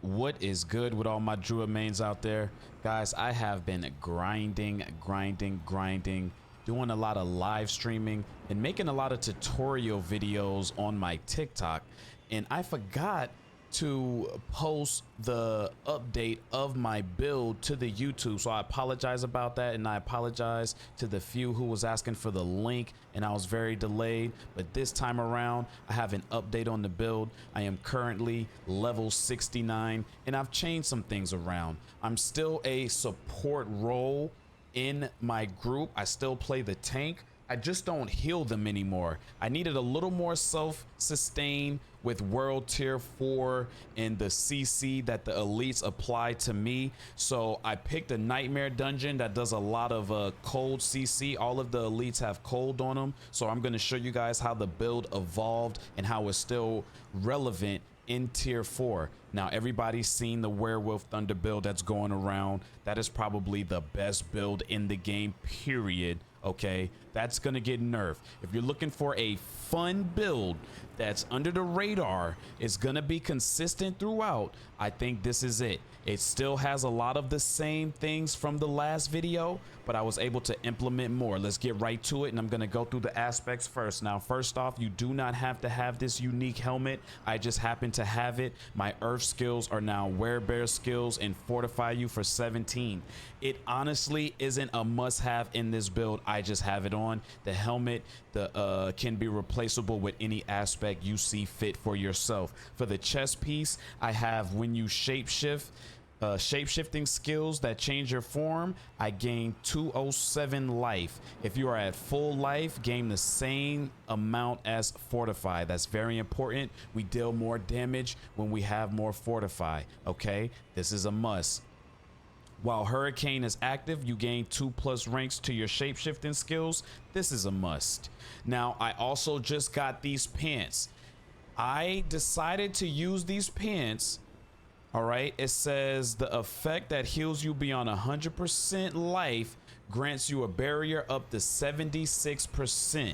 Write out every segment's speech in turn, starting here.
What is good with all my Druid mains out there? Guys, I have been grinding, doing a lot of live streaming and making a lot of tutorial videos on my TikTok. And I forgot to post the update of my build to the YouTube, so I apologize about that, and I apologize to the few who was asking for the link and I was very delayed. But this time around I have an update on the build. I am currently level 69 and I've changed some things around. I'm still a support role in my group. I still play the tank. I just don't heal them anymore. I needed a little more self-sustain with world tier 4 and the CC that the elites apply to me. So I picked a nightmare dungeon that does a lot of cold CC. All of the elites have cold on them. So I'm going to show you guys how the build evolved and how it's still relevant in tier 4. Now everybody's seen the werewolf thunder build that's going around. That is probably the best build in the game, period. Okay, that's gonna get nerfed. If you're looking for a fun build that's under the radar, it's gonna be consistent throughout, I think this is it. It still has a lot of the same things from the last video, but I was able to implement more. Let's get right to it, and I'm gonna go through the aspects first. Now, first off, you do not have to have this unique helmet. I just happen to have it. My earth skills are now werebear skills and fortify you for 17. It honestly isn't a must-have in this build. I just have it on. The helmet can be replaceable with any aspect you see fit for yourself. For the chest piece, I have when you shapeshifting skills that change your form, I gain 207 life. If you are at full life, gain the same amount as fortify. That's very important. We deal more damage when we have more fortify. Okay, this is a must. While Hurricane is active, you gain 2+ ranks to your shapeshifting skills. This is a must. Now, I also just got these pants. I decided to use these pants. All right, it says the effect that heals you beyond 100% life grants you a barrier up to 76%.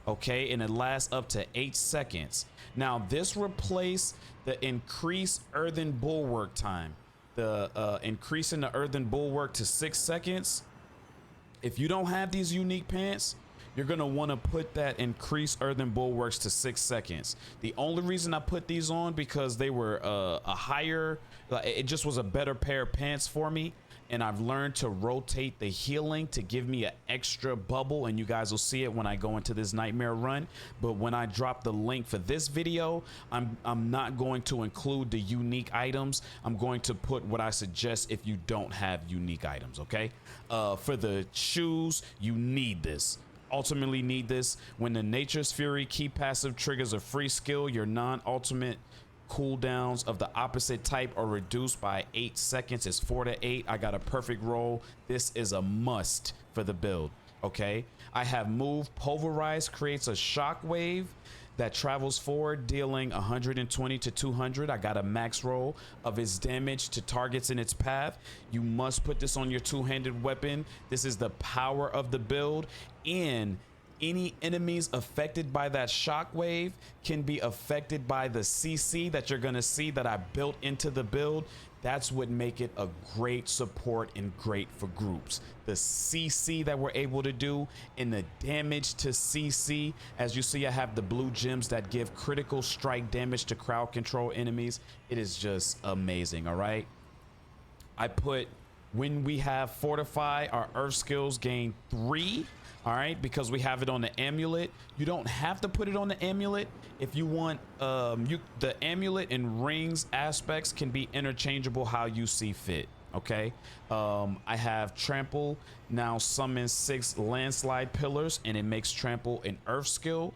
Okay, and it lasts up to 8 seconds. Now, this replaced the increased earthen bulwark time. The increasing the earthen bulwark to 6 seconds. If you don't have these unique pants, you're gonna want to put that increased earthen bulwarks to 6 seconds. The only reason I put these on because they were a higher, it just was a better pair of pants for me. And I've learned to rotate the healing to give me an extra bubble, and you guys will see it when I go into this nightmare run. But when I drop the link for this video, I'm not going to include the unique items. I'm going to put what I suggest if you don't have unique items. Okay, for the shoes, you need this. Ultimately need this. When the Nature's Fury key passive triggers a free skill, your non-ultimate cooldowns of the opposite type are reduced by 8 seconds. It's 4 to 8. I got a perfect roll. This is a must for the build. Okay, I have move pulverize, creates a shockwave that travels forward, dealing 120 to 200. I got a max roll of its damage to targets in its path. You must put this on your two-handed weapon. This is the power of the build. And any enemies affected by that shockwave can be affected by the CC that you're gonna see that I built into the build. That's what make it a great support and great for groups. The CC that we're able to do and the damage to CC. As you see, I have the blue gems that give critical strike damage to crowd control enemies. It is just amazing. All right, I put when we have fortify, our earth skills gain 3. All right, because we have it on the amulet. You don't have to put it on the amulet if you want. The amulet and rings aspects can be interchangeable how you see fit. Okay, I have trample now summons 6 landslide pillars, and it makes trample an earth skill,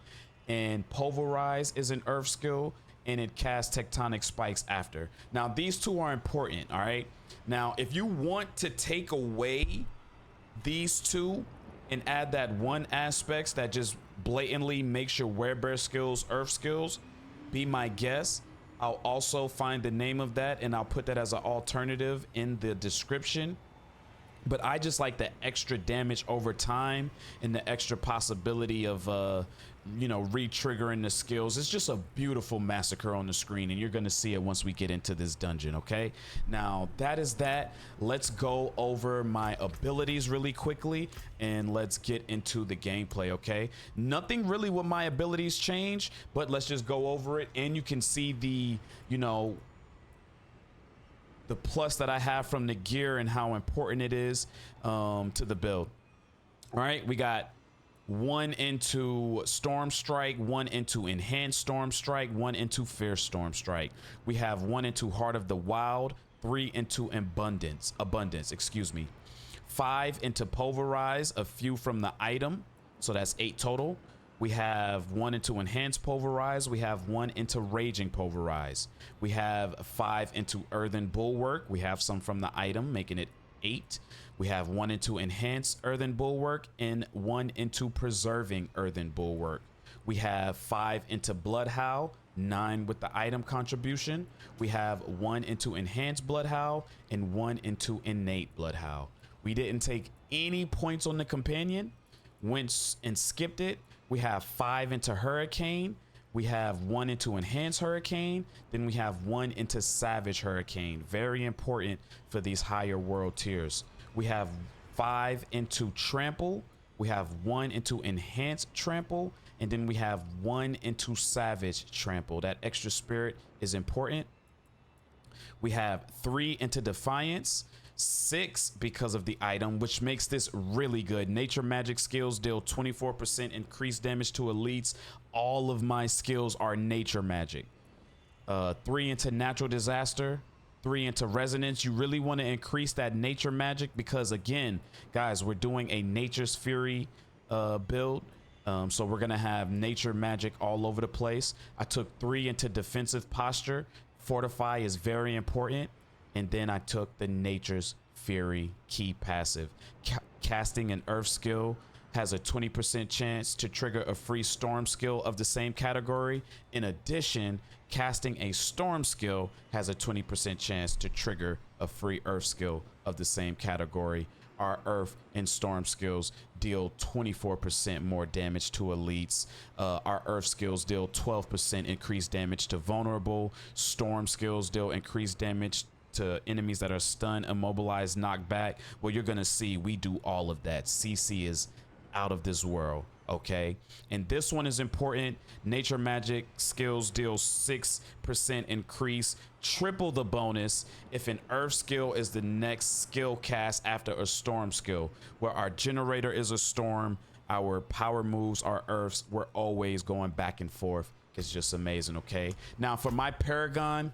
and pulverize is an earth skill, and it casts tectonic spikes after. Now these two are important. All right, now if you want to take away these two and add that one aspects that just blatantly makes your werebear skills earth skills, be my guest. I'll also find the name of that and I'll put that as an alternative in the description. But I just like the extra damage over time and the extra possibility of you know, re-triggering the skills. It's just a beautiful massacre on the screen, and you're going to see it once we get into this dungeon. Okay, now that is that. Let's go over my abilities really quickly, and let's get into the gameplay. Okay, nothing really with my abilities change, but let's just go over it, and you can see the, you know, the plus that I have from the gear and how important it is to the build. All right, we got 1 into Storm Strike, 1 into Enhanced Storm Strike, 1 into Fierce Storm Strike. We have 1 into Heart of the Wild, 3 into Abundance, excuse me. 5 into Pulverize, a few from the item, so that's 8 total. We have 1 into Enhanced Pulverize. We have 1 into Raging Pulverize. We have 5 into Earthen Bulwark. We have some from the item, making it 8. We have 1 into Enhanced Earthen Bulwark and 1 into Preserving Earthen Bulwark. We have 5 into Bloodhowl, 9 with the item contribution. We have 1 into Enhanced Bloodhowl and 1 into Innate Bloodhowl. We didn't take any points on the companion, went and skipped it. We have 5 into Hurricane. We have 1 into Enhanced Hurricane. Then we have 1 into Savage Hurricane. Very important for these higher world tiers. We have 5 into Trample. We have 1 into Enhanced Trample. And then we have 1 into Savage Trample. That extra spirit is important. We have 3 into Defiance. 6 because of the item, which makes this really good. Nature magic skills deal 24% increased damage to elites. All of my skills are nature magic. 3 into Natural Disaster, 3 into Resonance. You really want to increase that nature magic because, again, guys, we're doing a Nature's Fury build. So we're gonna have nature magic all over the place. I took 3 into Defensive Posture. Fortify is very important. And then I took the Nature's Fury key passive. Casting an Earth skill has a 20% chance to trigger a free Storm skill of the same category. In addition, casting a Storm skill has a 20% chance to trigger a free Earth skill of the same category. Our Earth and Storm skills deal 24% more damage to elites. Our Earth skills deal 12% increased damage to vulnerable. Storm skills deal increased damage to enemies that are stunned, immobilized, knocked back. Well, you're gonna see we do all of that. CC is out of this world. Okay, and this one is important. Nature magic skills deal 6% increase, triple the bonus if an Earth skill is the next skill cast after a Storm skill. Where our generator is a Storm, our power moves are Earths. We're always going back and forth. It's just amazing. Okay, now for my Paragon,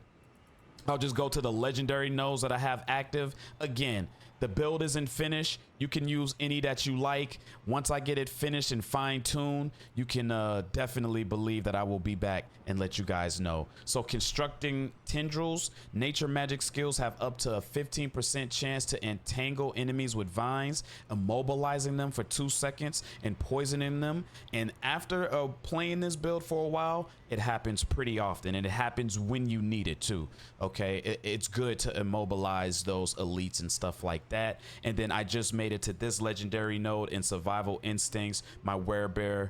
I'll just go to the legendary nodes that I have active. Again, the build isn't finished. You can use any that you like. Once I get it finished and fine-tuned, you can definitely believe that I will be back and let you guys know. So constructing tendrils, nature magic skills have up to a 15% chance to entangle enemies with vines, immobilizing them for 2 seconds and poisoning them. And after playing this build for a while, it happens pretty often, and it happens when you need it too. Okay, it's good to immobilize those elites and stuff like that. And then I just made it to this legendary node in Survival Instincts. My werebear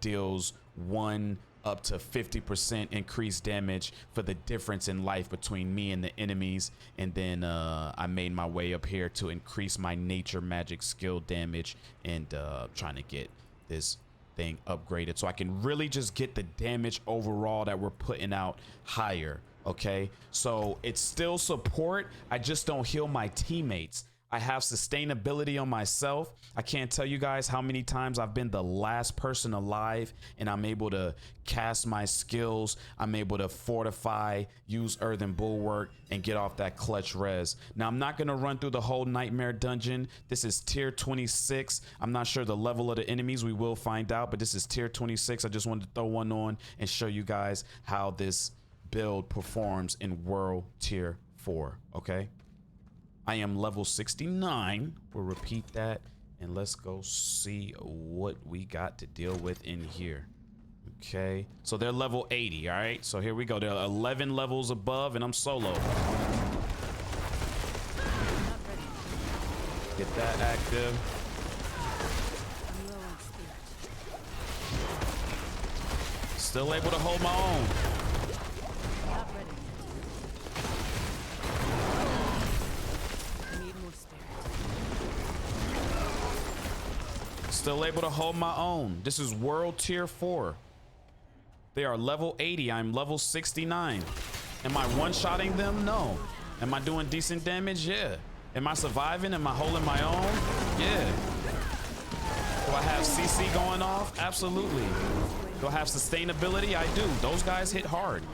deals 1 up to 50% increased damage for the difference in life between me and the enemies. And then I made my way up here to increase my nature magic skill damage and trying to get this thing upgraded so I can really just get the damage overall that we're putting out higher. Okay, so it's still support. I just don't heal my teammates. I have sustainability on myself. I can't tell you guys how many times I've been the last person alive and I'm able to cast my skills. I'm able to fortify, use Earthen Bulwark, and get off that clutch res. Now, I'm not gonna run through the whole Nightmare Dungeon. This is tier 26. I'm not sure the level of the enemies. We will find out, but this is tier 26. I just wanted to throw one on and show you guys how this build performs in World Tier 4, okay? I am level 69. We'll repeat that and let's go see what we got to deal with in here. Okay, so they're level 80. All right, so here we go. They're 11 levels above and I'm solo. Get that active. Still able to hold my own. Not ready yet. Need more spirit. Still able to hold my own. This is world tier 4. They are level 80. I'm level 69. Am I one-shotting them? No. Am I doing decent damage? Yeah. Am I surviving? Am I holding my own? Yeah. Do I have CC going off? Absolutely. Do I have sustainability? I do. Those guys hit hard.